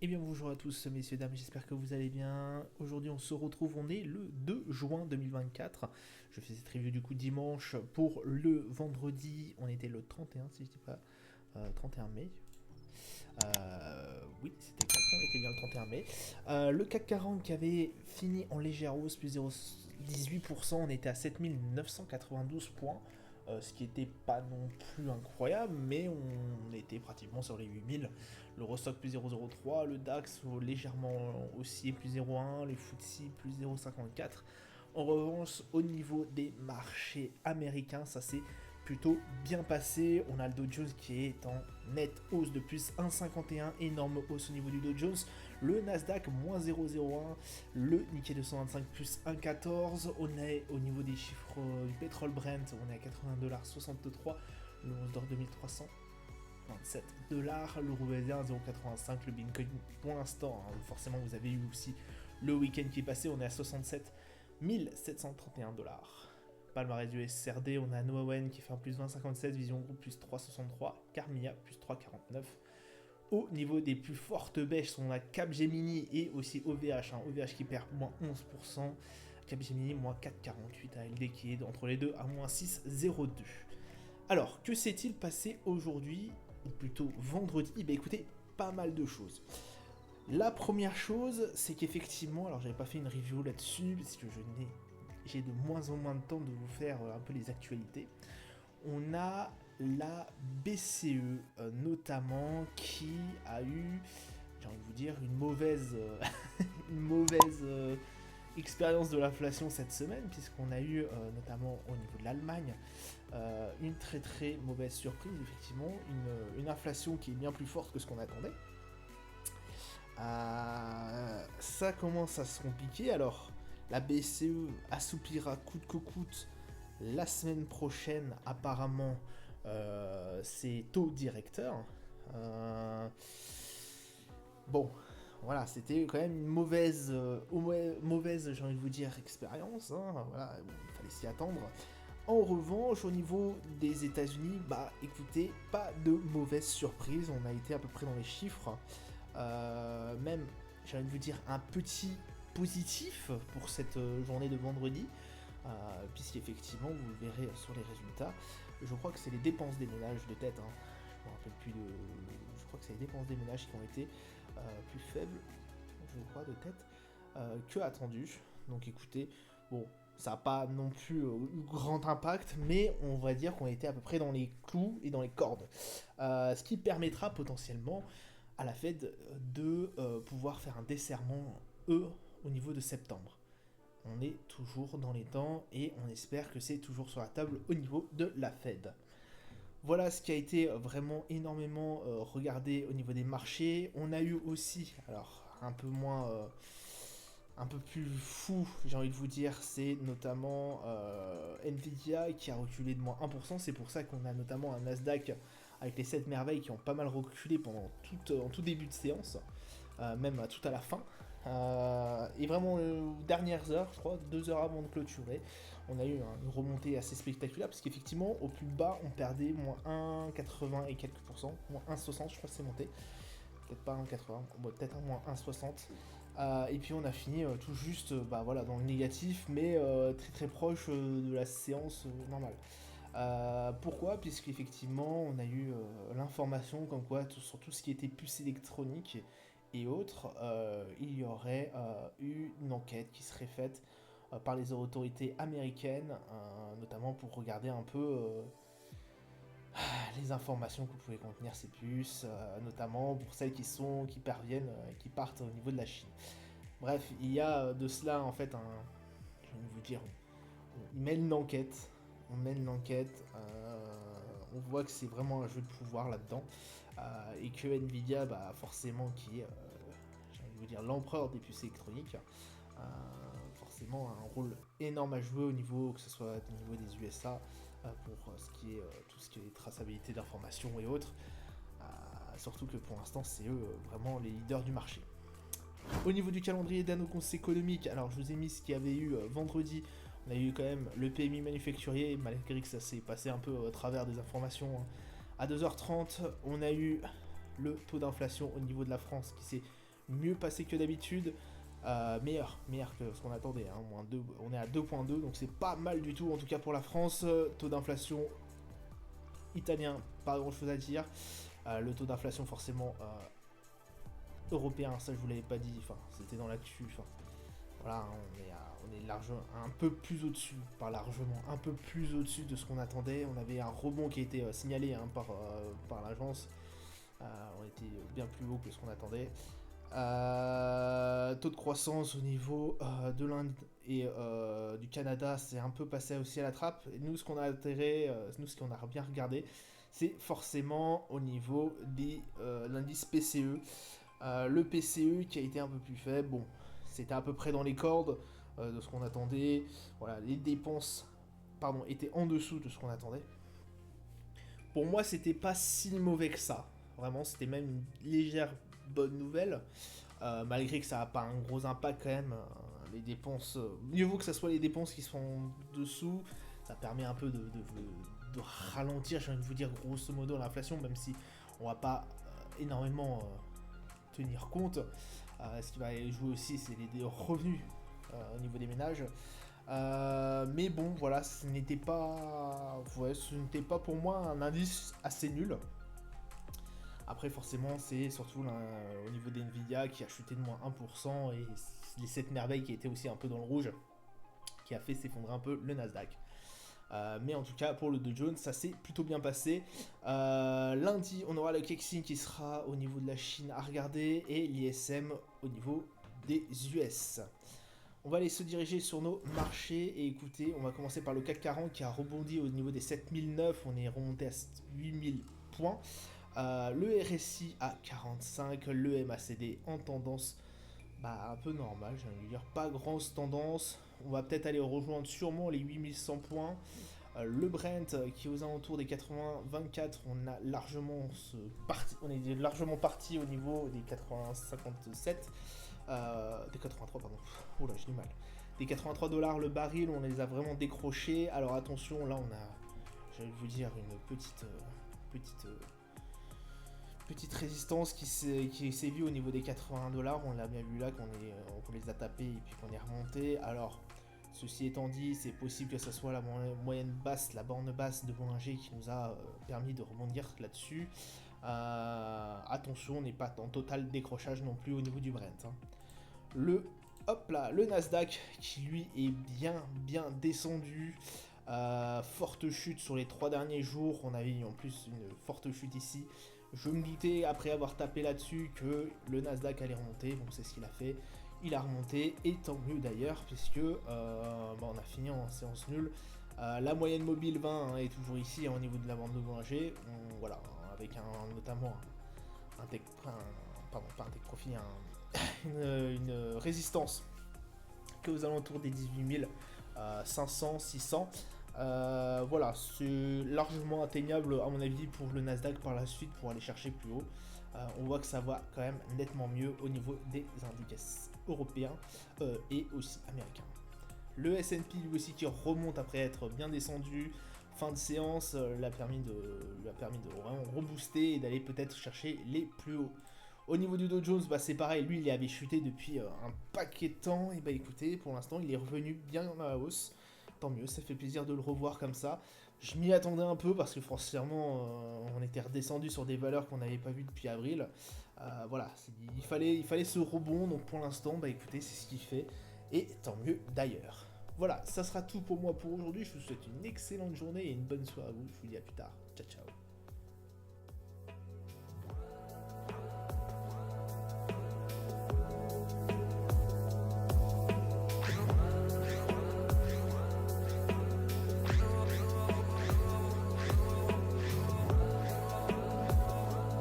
Eh bien bonjour à tous messieurs dames, j'espère que vous allez bien. Aujourd'hui on se retrouve, on est le 2 juin 2024. Je fais cette review du coup dimanche pour le vendredi, on était le 31 si je dis pas 31 mai. Oui, c'était exact, on était bien le 31 mai. Le CAC 40 qui avait fini en légère hausse, plus 0,18%, on était à 7992 points. Ce qui n'était pas non plus incroyable, mais on était pratiquement sur les 8000. L'Eurostock plus 0,03, le DAX légèrement haussier plus 0,1, les FTSE plus 0,54. En revanche, au niveau des marchés américains, ça s'est plutôt bien passé. On a le Dow Jones qui est en nette hausse de plus 1,51, énorme hausse au niveau du Dow Jones. Le Nasdaq moins 0,01, le Nikkei 225 plus 1,14. On est au niveau des chiffres du pétrole Brent, on est à 80,63$, le 11 d'or 2327 dollars, l'euro USD 0,85, le Bitcoin pour l'instant, hein, forcément vous avez eu aussi le week-end qui est passé, on est à 67 731 dollars. Palmarès du SRD, on a Noawen qui fait un plus 20,57, Vision Group plus 3,63, Carmia plus 3,49. Au niveau des plus fortes baisses, on a Capgemini et aussi OVH. OVH qui perd moins 11%, Capgemini moins 4,48, ALD qui est entre les deux à moins 6,02. Alors, que s'est-il passé aujourd'hui, ou plutôt vendredi? Écoutez, pas mal de choses. La première chose, c'est qu'effectivement, alors j'avais pas fait une review là-dessus, parce que j'ai de moins en moins de temps de vous faire un peu les actualités. On a la BCE notamment qui a eu, j'ai envie de vous dire, une mauvaise, une mauvaise expérience de l'inflation cette semaine, puisqu'on a eu notamment au niveau de l'Allemagne une très très mauvaise surprise, effectivement, une inflation qui est bien plus forte que ce qu'on attendait. Ça commence à se compliquer. Alors, la BCE assouplira coûte que coûte la semaine prochaine, apparemment, ses taux directeurs. Bon, voilà, c'était quand même une mauvaise, j'ai envie de vous dire, expérience. Voilà, il fallait s'y attendre. En revanche, au niveau des États-Unis, écoutez, pas de mauvaise surprise. On a été à peu près dans les chiffres. Même, j'ai envie de vous dire, un petit positif pour cette journée de vendredi, puisqu'effectivement, vous le verrez sur les résultats. Je crois que c'est les dépenses des ménages de tête. Je me rappelle plus de. Je crois que c'est les dépenses des ménages qui ont été plus faibles, je crois, de tête, que attendu. Donc écoutez, bon, ça n'a pas non plus eu grand impact, mais on va dire qu'on était à peu près dans les clous et dans les cordes. Ce qui permettra potentiellement à la Fed de pouvoir faire un desserrement, au niveau de septembre. On est toujours dans les temps et on espère que c'est toujours sur la table au niveau de la Fed. Voilà ce qui a été vraiment énormément regardé au niveau des marchés. On a eu aussi, alors un peu plus fou, j'ai envie de vous dire, c'est notamment Nvidia qui a reculé de moins 1%. C'est pour ça qu'on a notamment un Nasdaq avec les 7 merveilles qui ont pas mal reculé pendant en tout début de séance, même tout à la fin. Et vraiment, dernières heures, je crois, 2 heures avant de clôturer, on a eu une remontée assez spectaculaire, parce qu'effectivement, au plus bas, on perdait moins 1,80 et quelques pourcents, moins 1,60, je crois que c'est monté. Peut-être pas 1,80, peut-être un moins 1,60. Et puis on a fini tout juste voilà, dans le négatif, mais très très proche de la séance normale. Pourquoi? Puisqu'effectivement, on a eu l'information comme quoi, sur tout ce qui était puces électroniques et autres, il y aurait eu une enquête qui serait faite par les autorités américaines, notamment pour regarder un peu les informations que pouvaient contenir ces puces, notamment pour celles qui partent au niveau de la Chine. Bref, il y a de cela en fait je vais vous dire, on mène l'enquête, on voit que c'est vraiment un jeu de pouvoir là-dedans, et que Nvidia, forcément, qui est, j'ai envie de vous dire, l'empereur des puces électroniques, forcément a un rôle énorme à jouer au niveau, que ce soit au niveau des USA, pour ce qui est tout ce qui est traçabilité d'informations et autres, surtout que pour l'instant c'est eux vraiment les leaders du marché. Au niveau du calendrier d'annonces économiques, alors je vous ai mis ce qu'il y avait eu vendredi. On a eu quand même le PMI manufacturier, malgré que ça s'est passé un peu au travers des informations. À 2h30, on a eu le taux d'inflation au niveau de la France qui s'est mieux passé que d'habitude. Meilleur que ce qu'on attendait, hein, moins 2, on est à 2,2, donc c'est pas mal du tout, en tout cas pour la France. Taux d'inflation italien, pas grand chose à dire. Le taux d'inflation forcément européen, ça je vous l'avais pas dit, enfin c'était dans l'actu, enfin voilà, hein, on est largement un peu plus au-dessus, pas largement, un peu plus au-dessus de ce qu'on attendait. On avait un rebond qui a été signalé, hein, par l'agence. On était bien plus haut que ce qu'on attendait. Taux de croissance au niveau de l'Inde et du Canada, c'est un peu passé aussi à la trappe. Et nous, ce qu'on a intérêt, nous, ce qu'on a bien regardé, c'est forcément au niveau de l'indice PCE. Le PCE qui a été un peu plus faible, bon, c'était à peu près dans les cordes de ce qu'on attendait. Voilà, les dépenses, pardon, étaient en dessous de ce qu'on attendait. Pour moi, c'était pas si mauvais que ça. Vraiment, c'était même une légère bonne nouvelle. Malgré que ça n'a pas un gros impact quand même. Les dépenses, mieux vaut que ce soit les dépenses qui sont en dessous. Ça permet un peu de ralentir, j'ai envie de vous dire grosso modo l'inflation, même si on va pas énormément tenir compte. Ce qui va jouer aussi, c'est les revenus au niveau des ménages. Mais bon, voilà, ce n'était pas pour moi un indice assez nul. Après, forcément, c'est surtout au niveau des Nvidia qui a chuté de moins 1% et les 7 merveilles qui étaient aussi un peu dans le rouge, qui a fait s'effondrer un peu le Nasdaq. Mais en tout cas, pour le Dow Jones, ça s'est plutôt bien passé. Lundi, on aura le Kexin qui sera au niveau de la Chine à regarder et l'ISM au niveau des US. On va aller se diriger sur nos marchés et écoutez, on va commencer par le CAC 40 qui a rebondi au niveau des 7009, on est remonté à 8000 points. Le RSI à 45, le MACD en tendance un peu normale, j'ai envie de dire, pas grosse tendance. On va peut-être aller rejoindre sûrement les 8100 points. Le Brent qui est aux alentours des 80-24, on est largement parti au niveau des 80-57, des 83 pardon, oula j'ai du mal, des 83 dollars le baril, on les a vraiment décrochés. Alors attention, là on a, je vais vous dire, une petite résistance qui sévit au niveau des 81 dollars. On l'a bien vu là qu'on les a tapés et puis qu'on est remonté. Alors ceci étant dit, c'est possible que ce soit la moyenne basse, la borne basse de Bollinger qui nous a permis de rebondir là-dessus. Attention, on n'est pas en total décrochage non plus au niveau du Brent, hein. Le Nasdaq qui lui est bien descendu. Forte chute sur les 3 derniers jours. On avait eu en plus une forte chute ici. Je me doutais après avoir tapé là-dessus que le Nasdaq allait remonter. Donc c'est ce qu'il a fait. Il a remonté et tant mieux d'ailleurs puisque on a fini en séance nulle. La moyenne mobile 20 est toujours ici, hein, au niveau de la bande de Bollinger. Voilà, avec notamment une résistance que aux alentours des 18 500, 600. Voilà, c'est largement atteignable à mon avis pour le Nasdaq par la suite pour aller chercher plus haut. On voit que ça va quand même nettement mieux au niveau des indices européens et aussi américains. Le S&P lui aussi qui remonte après être bien descendu. Fin de séance lui a permis de vraiment rebooster et d'aller peut-être chercher les plus hauts. Au niveau du Dow Jones, c'est pareil, lui il avait chuté depuis un paquet de temps, et écoutez, pour l'instant il est revenu bien dans la hausse, tant mieux, ça fait plaisir de le revoir comme ça. Je m'y attendais un peu parce que forcément on était redescendu sur des valeurs qu'on n'avait pas vues depuis avril. Voilà, il fallait ce rebond, donc pour l'instant, écoutez, c'est ce qu'il fait, et tant mieux d'ailleurs. Voilà, ça sera tout pour moi pour aujourd'hui, je vous souhaite une excellente journée et une bonne soirée à vous, je vous dis à plus tard, ciao ciao.